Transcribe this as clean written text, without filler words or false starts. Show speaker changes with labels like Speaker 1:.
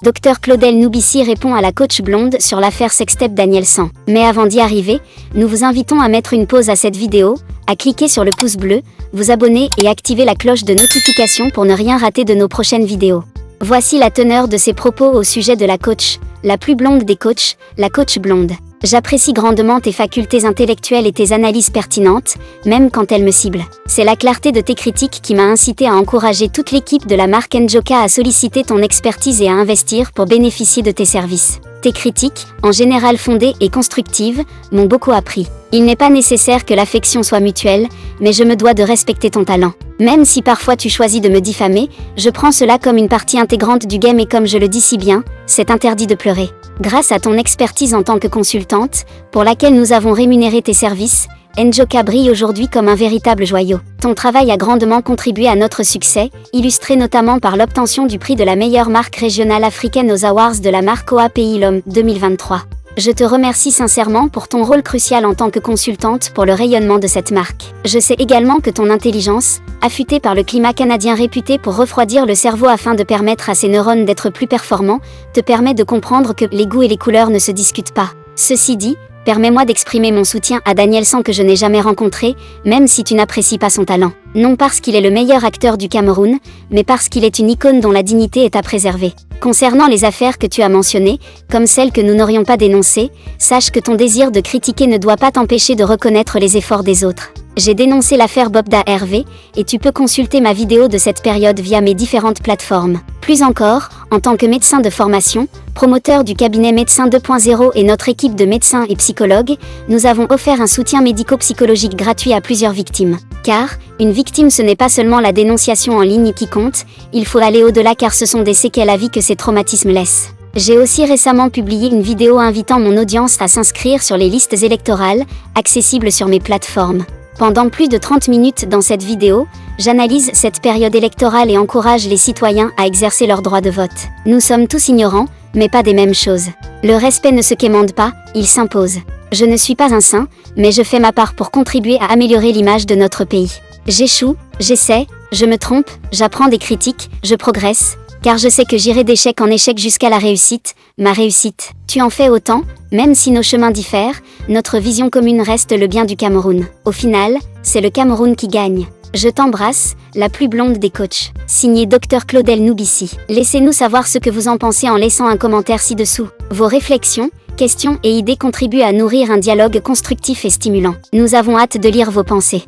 Speaker 1: Dr Claudel Noubissi répond à la coach blonde sur l'affaire Sextep Daniel San. Mais avant d'y arriver, nous vous invitons à mettre une pause à cette vidéo, à cliquer sur le pouce bleu, vous abonner et activer la cloche de notification pour ne rien rater de nos prochaines vidéos. Voici la teneur de ses propos au sujet de la coach, la plus blonde des coachs, la coach blonde. J'apprécie grandement tes facultés intellectuelles et tes analyses pertinentes, même quand elles me ciblent. C'est la clarté de tes critiques qui m'a incité à encourager toute l'équipe de la marque Njoka à solliciter ton expertise et à investir pour bénéficier de tes services. Tes critiques, en général fondées et constructives, m'ont beaucoup appris. Il n'est pas nécessaire que l'affection soit mutuelle, mais je me dois de respecter ton talent. Même si parfois tu choisis de me diffamer, je prends cela comme une partie intégrante du game et comme je le dis si bien, c'est interdit de pleurer. Grâce à ton expertise en tant que consultante, pour laquelle nous avons rémunéré tes services, Njoka brille aujourd'hui comme un véritable joyau. Ton travail a grandement contribué à notre succès, illustré notamment par l'obtention du prix de la meilleure marque régionale africaine aux Awards de la marque OAPI LOM 2023. Je te remercie sincèrement pour ton rôle crucial en tant que consultante pour le rayonnement de cette marque. Je sais également que ton intelligence, affûtée par le climat canadien réputé pour refroidir le cerveau afin de permettre à ses neurones d'être plus performants, te permet de comprendre que les goûts et les couleurs ne se discutent pas. Ceci dit, permets-moi d'exprimer mon soutien à Daniel San que je n'ai jamais rencontré, même si tu n'apprécies pas son talent. Non parce qu'il est le meilleur acteur du Cameroun, mais parce qu'il est une icône dont la dignité est à préserver. Concernant les affaires que tu as mentionnées, comme celles que nous n'aurions pas dénoncées, sache que ton désir de critiquer ne doit pas t'empêcher de reconnaître les efforts des autres. J'ai dénoncé l'affaire Bobda Hervé, et tu peux consulter ma vidéo de cette période via mes différentes plateformes. Plus encore, en tant que médecin de formation, promoteur du cabinet Médecin 2.0 et notre équipe de médecins et psychologues, nous avons offert un soutien médico-psychologique gratuit à plusieurs victimes. Car, une victime ce n'est pas seulement la dénonciation en ligne qui compte, il faut aller au-delà car ce sont des séquelles à vie que ces traumatismes laissent. J'ai aussi récemment publié une vidéo invitant mon audience à s'inscrire sur les listes électorales, accessibles sur mes plateformes. Pendant plus de 30 minutes dans cette vidéo, j'analyse cette période électorale et encourage les citoyens à exercer leur droit de vote. Nous sommes tous ignorants, mais pas des mêmes choses. Le respect ne se quémande pas, il s'impose. Je ne suis pas un saint, mais je fais ma part pour contribuer à améliorer l'image de notre pays. J'échoue, j'essaie, je me trompe, j'apprends des critiques, je progresse, car je sais que j'irai d'échec en échec jusqu'à la réussite, ma réussite. Tu en fais autant, même si nos chemins diffèrent, notre vision commune reste le bien du Cameroun. Au final, c'est le Cameroun qui gagne. Je t'embrasse, la plus blonde des coachs. Signé Dr Claudel Noubissi. Laissez-nous savoir ce que vous en pensez en laissant un commentaire ci-dessous. Vos réflexions, questions et idées contribuent à nourrir un dialogue constructif et stimulant. Nous avons hâte de lire vos pensées.